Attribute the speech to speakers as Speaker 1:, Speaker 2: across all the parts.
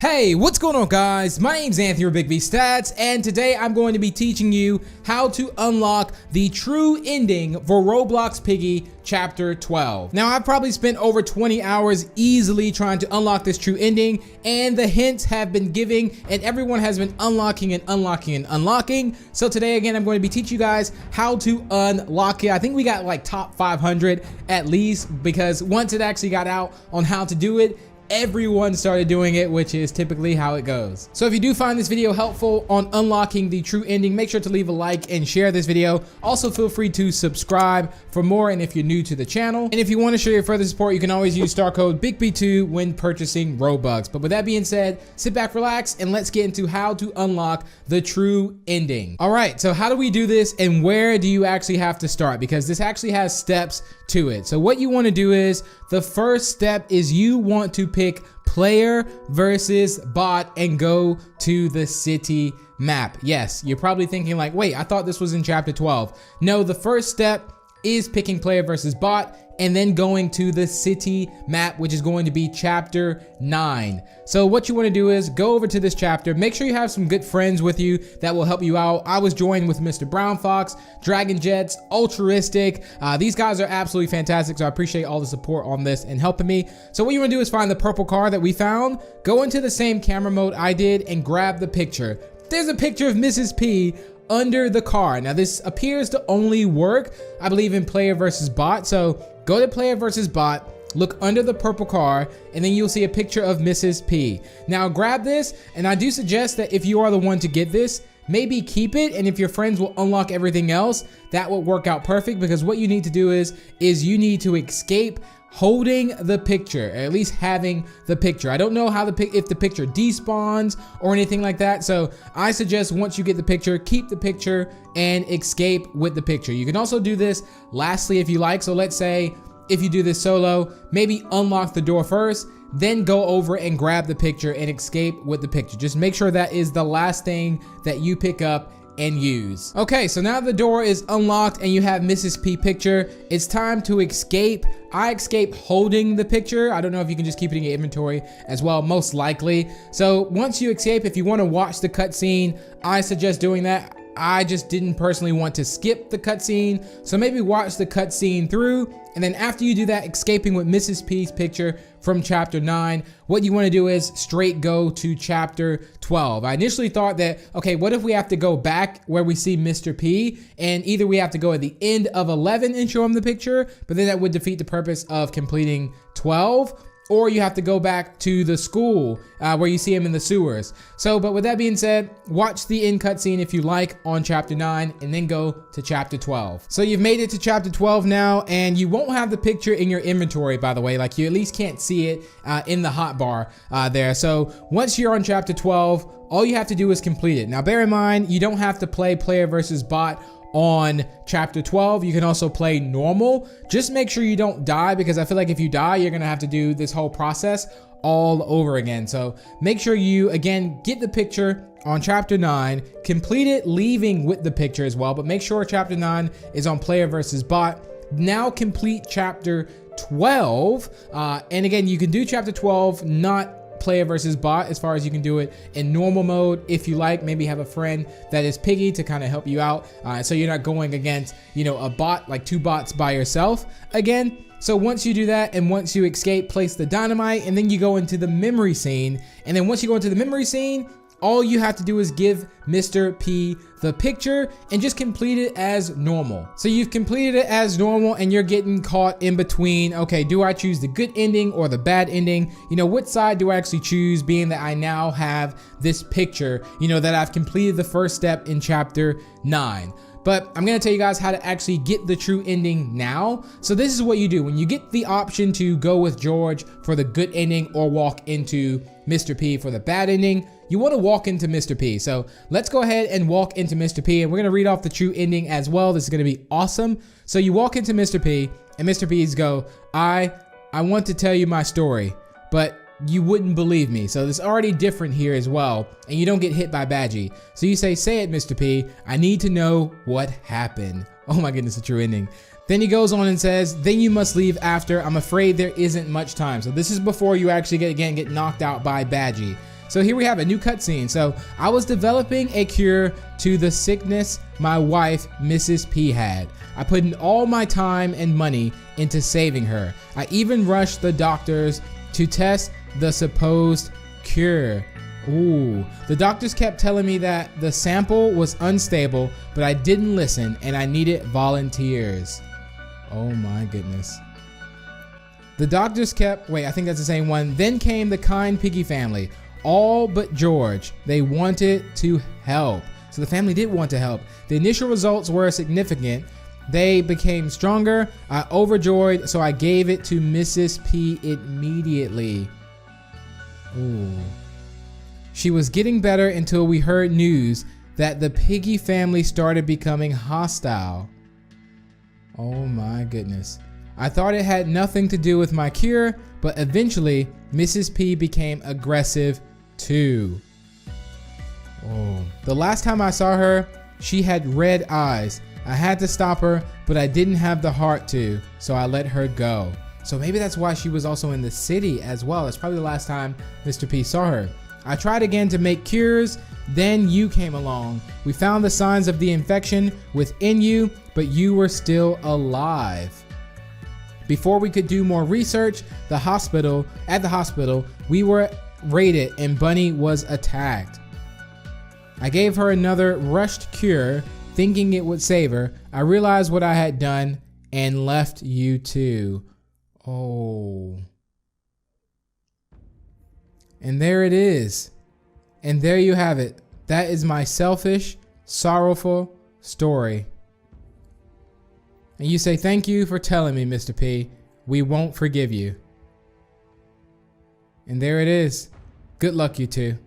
Speaker 1: Hey, what's going on guys? My name's Anthony or Big V Stats, and today I'm going to be teaching you how to unlock the true ending for Roblox Piggy Chapter 12. Now, I've probably spent over 20 hours easily trying to unlock this true ending, and the hints have been giving, and everyone has been unlocking and unlocking and unlocking. So today, again, I'm going to be teaching you guys how to unlock it. I think we got like top 500 at least, because once it actually got out on how to do it, everyone started doing it, which is typically how it goes. So if you do find this video helpful on unlocking the true ending, make sure to leave a like and share this video. Also feel free to subscribe for more, and if you're new to the channel. And if you want to show your further support, you can always use star code BIGB2 when purchasing Robux. But with that being said, sit back, relax, and let's get into how to unlock the true ending. All right, so how do we do this, and where do you actually have to start? Because this actually has steps to it. So what you want to do is, the first step is you want to pick player versus bot and go to the city map. Yes, you're probably thinking like, wait, I thought this was in chapter 12. No, the first step is picking player versus bot and then going to the city map, which is going to be chapter 9. So what you want to do is go over to this chapter, make sure you have some good friends with you that will help you out. I was joined with Mr. Brown Fox, Dragon Jets, Altruistic. These guys are absolutely fantastic, so I appreciate all the support on this and helping me. So what you want to do is find the purple car that we found, go into the same camera mode I did, and grab the picture. There's a picture of Mrs. P under the car. Now this appears to only work, I believe, in player versus bot. So go to player versus bot, look under the purple car, and then you'll see a picture of Mrs. P. Now grab this, and I do suggest that if you are the one to get this, maybe keep it, and if your friends will unlock everything else, that will work out perfect, because what you need to do is you need to escape holding the picture, or at least having the picture. I don't know how if the picture despawns or anything like that, so I suggest once you get the picture, keep the picture and escape with the picture. You can also do this lastly if you like. So let's say if you do this solo, maybe unlock the door first, then go over and grab the picture and escape with the picture. Just make sure that is the last thing that you pick up and use. Okay, so now the door is unlocked and you have Mrs. P picture. It's time to escape. I escape holding the picture. I don't know if you can just keep it in your inventory as well, most likely. So once you escape, if you want to watch the cutscene, I suggest doing that. I just didn't personally want to skip the cutscene, so maybe watch the cutscene through, and then after you do that, escaping with Mrs. P's picture from chapter 9, what you want to do is straight go to chapter 12. I initially thought that, okay, what if we have to go back where we see Mr. P, and either we have to go at the end of 11 and show him the picture, but then that would defeat the purpose of completing 12, or you have to go back to the school where you see him in the sewers. So, but with that being said, watch the end cutscene if you like on chapter 9, and then go to chapter 12. So you've made it to chapter 12 now, and you won't have the picture in your inventory, by the way. Like, you at least can't see it in the hotbar there. So once you're on chapter 12, all you have to do is complete it. Now bear in mind, you don't have to play player versus bot on chapter 12. You can also play normal. Just make sure you don't die, because I feel like if you die, you're gonna have to do this whole process all over again. So make sure you, again, get the picture on chapter 9, complete it leaving with the picture as well, but make sure chapter 9 is on player versus bot. Now complete chapter 12, and again, you can do chapter 12 not player versus bot, as far as you can do it in normal mode if you like. Maybe have a friend that is Piggy to kind of help you out, so you're not going against, you know, a bot, like 2 bots by yourself again. So once you do that, and once you escape, place the dynamite, and then you go into the memory scene. And then once you go into the memory scene, all you have to do is give Mr. P the picture and just complete it as normal. So you've completed it as normal, and you're getting caught in between, okay, do I choose the good ending or the bad ending? You know, which side do I actually choose, being that I now have this picture, you know, that I've completed the first step in chapter 9. But I'm gonna tell you guys how to actually get the true ending now. So this is what you do. When you get the option to go with George for the good ending or walk into Mr. P for the bad ending, you wanna walk into Mr. P. So let's go ahead and walk into Mr. P, and we're gonna read off the true ending as well. This is gonna be awesome. So you walk into Mr. P, and Mr. P's go, I want to tell you my story, but you wouldn't believe me. So it's already different here as well, and you don't get hit by Badgie. So you say it, Mr. P, I need to know what happened. Oh my goodness, a true ending. Then he goes on and says, then you must leave after. I'm afraid there isn't much time. So this is before you actually get knocked out by Badgie. So here we have a new cutscene. So I was developing a cure to the sickness my wife, Mrs. P, had. I put in all my time and money into saving her. I even rushed the doctors to test the supposed cure. Ooh, the doctors kept telling me that the sample was unstable, but I didn't listen and I needed volunteers. Oh my goodness. The doctors kept, wait, I think that's the same one. Then came the kind Piggy family, all but George. They wanted to help. So the family did want to help. The initial results were significant. They became stronger. I overjoyed, so I gave it to Mrs. P immediately. Ooh. She was getting better until we heard news that the Piggy family started becoming hostile. Oh my goodness. I thought it had nothing to do with my cure, but eventually Mrs. P became aggressive too. Oh. The last time I saw her, she had red eyes. I had to stop her, but I didn't have the heart to, so I let her go. So maybe that's why she was also in the city as well. That's probably the last time Mr. P saw her. I tried again to make cures, then you came along. We found the signs of the infection within you, but you were still alive. Before we could do more research, at the hospital, we were raided and Bunny was attacked. I gave her another rushed cure, thinking it would save her. I realized what I had done and left you too. Oh. And there it is. And there you have it. That is my selfish, sorrowful story. And you say, thank you for telling me, Mr. P. We won't forgive you. And there it is. Good luck, you two.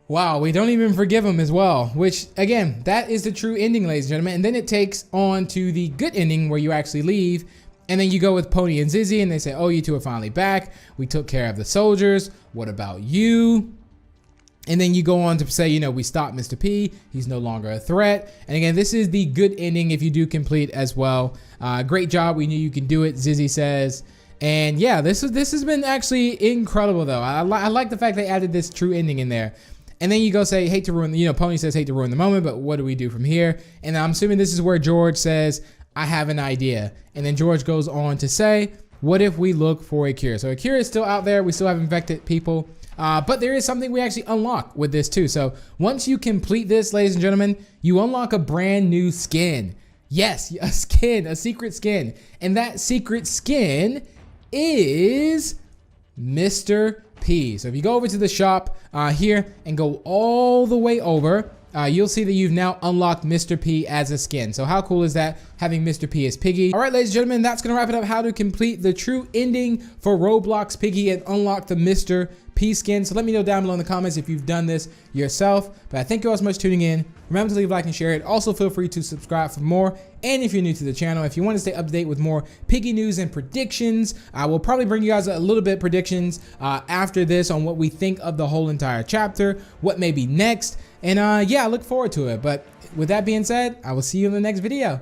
Speaker 1: Wow, we don't even forgive him as well, which again, that is the true ending, ladies and gentlemen. And then it takes on to the good ending where you actually leave. And then you go with Pony and Zizzy and they say, oh, you two are finally back. We took care of the soldiers. What about you? And then you go on to say, you know, we stopped Mr. P. He's no longer a threat. And again, this is the good ending if you do complete as well. Great job. We knew you can do it, Zizzy says. And yeah, this has been actually incredible though. I like the fact they added this true ending in there. And then you go say, hate to ruin, you know, Pony says, hate to ruin the moment, but what do we do from here? And I'm assuming this is where George says, I have an idea. And then George goes on to say, what if we look for a cure? So a cure is still out there. We still have infected people. But there is something we actually unlock with this too. So once you complete this, ladies and gentlemen, you unlock a brand new skin. Yes, a skin, a secret skin. And that secret skin is Mr. P. So if you go over to the shop here and go all the way over, you'll see that you've now unlocked Mr. P as a skin. So how cool is that, having Mr. P as Piggy? All right, ladies and gentlemen, that's gonna wrap it up how to complete the true ending for Roblox Piggy and unlock the Mr. P skin. So let me know down below in the comments if you've done this yourself. But I thank you all so much for tuning in. Remember to leave a like and share it. Also feel free to subscribe for more. And if you're new to the channel, if you want to stay up to date with more Piggy news and predictions, I will probably bring you guys a little bit of predictions after this on what we think of the whole entire chapter, what may be next. And yeah, I look forward to it. But with that being said, I will see you in the next video.